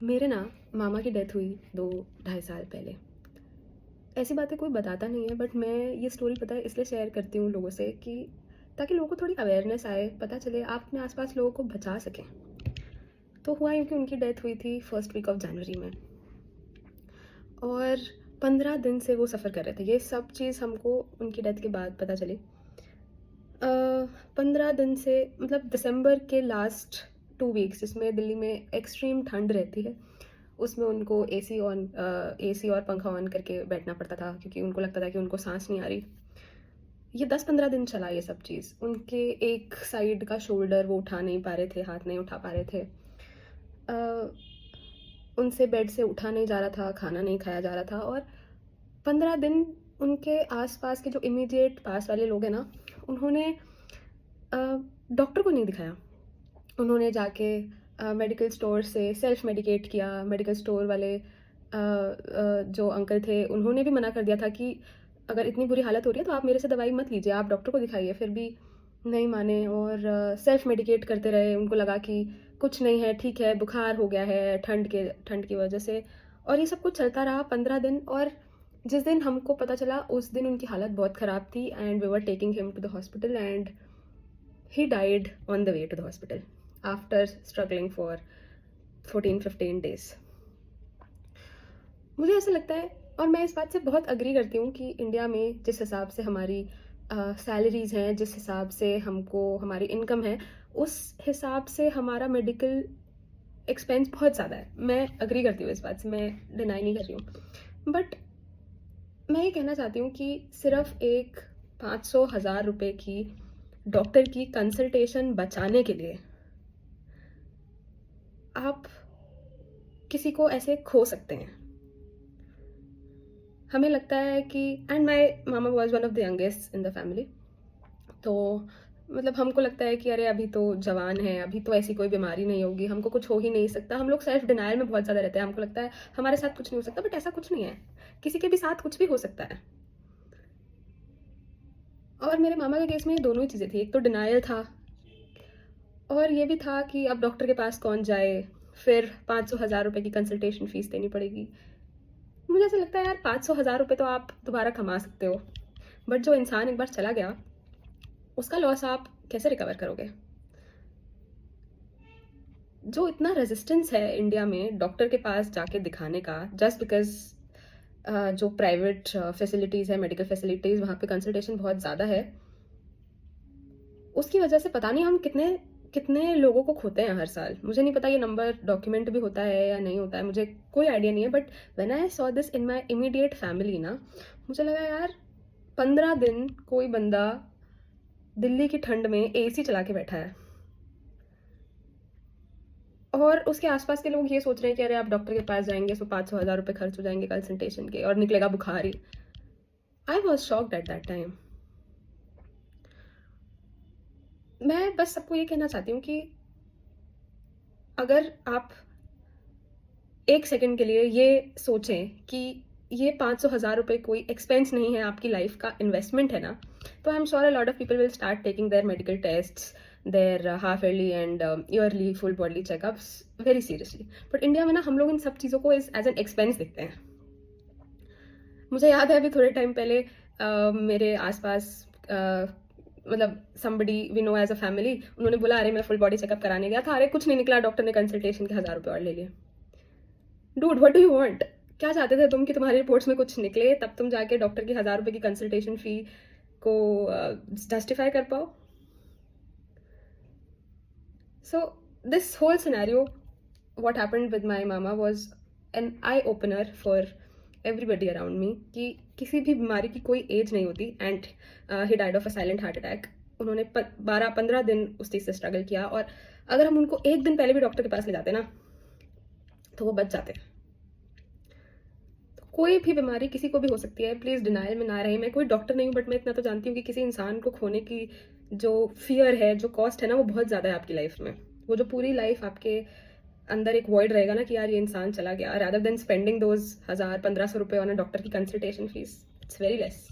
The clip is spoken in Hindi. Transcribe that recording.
मेरे ना मामा की डेथ हुई 2 ढाई साल पहले। ऐसी बातें कोई बताता नहीं है, बट मैं ये स्टोरी पता है इसलिए शेयर करती हूँ लोगों से कि ताकि लोगों को थोड़ी अवेयरनेस आए, पता चले, आप अपने आसपास लोगों को बचा सकें। तो हुआ यूँ कि उनकी डेथ हुई थी फर्स्ट वीक ऑफ जनवरी में, और 15 दिन से वो सफ़र कर रहे थे। ये सब चीज़ हमको उनकी डेथ के बाद पता चली। 15 दिन से, मतलब दिसंबर के लास्ट 2 वीक्स जिसमें दिल्ली में एक्सट्रीम ठंड रहती है, उसमें उनको एसी और पंखा ऑन करके बैठना पड़ता था, क्योंकि उनको लगता था कि उनको सांस नहीं आ रही। ये 10-15 दिन चला ये सब चीज़। उनके एक साइड का शोल्डर वो उठा नहीं पा रहे थे, हाथ नहीं उठा पा रहे थे। अ, उनसे बेड से उठा नहीं जा रहा था, खाना नहीं खाया जा रहा था। और 15 दिन उनके आसपास के जो इमीडिएट पास वाले लोग हैं ना, उन्होंने डॉक्टर को नहीं दिखाया। उन्होंने जाके मेडिकल स्टोर से सेल्फ मेडिकेट किया। मेडिकल स्टोर वाले जो अंकल थे, उन्होंने भी मना कर दिया था कि अगर इतनी बुरी हालत हो रही है तो आप मेरे से दवाई मत लीजिए, आप डॉक्टर को दिखाइए। फिर भी नहीं माने और सेल्फ मेडिकेट करते रहे। उनको लगा कि कुछ नहीं है, ठीक है, बुखार हो गया है ठंड की वजह से। और ये सब कुछ चलता रहा 15 दिन। और जिस दिन हमको पता चला उस दिन उनकी हालत बहुत ख़राब थी, and we were taking him to the hospital, and he died on the way to the hospital after struggling for 14-15 days. मुझे ऐसा लगता है, और मैं इस बात से बहुत अग्री करती हूँ कि इंडिया में जिस हिसाब से हमारी सैलरीज हैं, जिस हिसाब से हमको हमारी इनकम है, उस हिसाब से हमारा मेडिकल एक्सपेंस बहुत ज़्यादा है। मैं अग्री करती हूँ इस बात से, मैं डिनाई नहीं कर रही हूँ। बट मैं ये कहना चाहती हूँ कि सिर्फ एक 500,000 रुपये की डॉक्टर की कंसल्टेशन बचाने के लिए आप किसी को ऐसे खो सकते हैं। हमें लगता है कि, and my mama was one of the youngest in the family, तो मतलब हमको लगता है कि अरे अभी तो जवान है, अभी तो ऐसी कोई बीमारी नहीं होगी, हमको कुछ हो ही नहीं सकता। हम लोग सेल्फ डिनायल में बहुत ज़्यादा रहते हैं। हमको लगता है हमारे साथ कुछ नहीं हो सकता, बट ऐसा कुछ नहीं है। किसी के भी साथ कुछ भी हो सकता है। और मेरे मामा के केस में ये दोनों ही चीज़ें थी। एक तो डिनायल था, और ये भी था कि अब डॉक्टर के पास कौन जाए, फिर 500,000 रुपये की कंसल्टेशन फ़ीस देनी पड़ेगी। मुझे ऐसा लगता है यार, 500,000 रुपये तो आप दोबारा कमा सकते हो, बट जो इंसान एक बार चला गया उसका लॉस आप कैसे रिकवर करोगे? जो इतना रेजिस्टेंस है इंडिया में डॉक्टर के पास जाके दिखाने का, जस्ट बिकॉज जो प्राइवेट फैसिलिटीज़ है, मेडिकल फैसिलिटीज़, वहाँ पे कंसल्टेशन बहुत ज़्यादा है, उसकी वजह से पता नहीं हम कितने कितने लोगों को खोते हैं हर साल। मुझे नहीं पता ये नंबर डॉक्यूमेंट भी होता है या नहीं होता है, मुझे कोई आइडिया नहीं है। But when I saw this in my immediate family ना, मुझे लगा यार, 15 दिन कोई बंदा दिल्ली की ठंड में एसी चला के बैठा है, और उसके आसपास के लोग ये सोच रहे हैं कि अरे आप डॉक्टर के पास जाएंगे तो 500,000 रुपये खर्च हो जाएंगे कंसल्टेशन के, और निकलेगा बुखार ही। I was shocked at that time. मैं बस सबको ये कहना चाहती हूँ कि अगर आप एक सेकंड के लिए ये सोचें कि ये 500,000 रुपये कोई एक्सपेंस नहीं है, आपकी लाइफ का इन्वेस्टमेंट है ना, तो I am sure a lot of people will start taking their medical tests, their half yearly and yearly full body checkups very seriously. But India में ना हम लोग इन सब चीज़ों को एज एन एक्सपेंस देखते हैं। मुझे याद है अभी थोड़े टाइम पहले मेरे आसपास मतलब somebody we know as a family, उन्होंने बोला अरे मैं फुल बॉडी चेकअप कराने गया था, अरे कुछ नहीं निकला, डॉक्टर ने कंसल्टेशन के 1,000 रुपये और ले लिए। Dude, what do you want? क्या चाहते थे तुम कि तुम्हारी रिपोर्ट्स में कुछ निकले तब तुम जाके डॉक्टर की 1,000 रुपये की कंसल्टेशन फी को जस्टिफाई कर पाओ? So this whole scenario, what happened with my mama was an eye opener for everybody around me कि किसी भी बीमारी की कोई एज नहीं होती, and he died of a silent heart attack. उन्होंने 12-15 दिन उस चीज़ से स्ट्रगल किया, और अगर हम उनको एक दिन पहले भी डॉक्टर के पास ले जाते ना, तो वो बच जाते। तो कोई भी बीमारी किसी को भी हो सकती है, प्लीज़ डिनायल में ना रहे। मैं कोई डॉक्टर नहीं हूँ, बट मैं इतना तो जानती हूँ कि किसी इंसान को खोने की जो फियर है, जो कॉस्ट है ना, वो बहुत ज़्यादा है आपकी लाइफ में। वो जो पूरी लाइफ आपके अंदर एक वॉइड रहेगा ना कि यार ये इंसान चला गया, रादर देन स्पेंडिंग दोज 1,000-1,500 रुपये ऑन अ डॉक्टर की consultation fees, it's very less.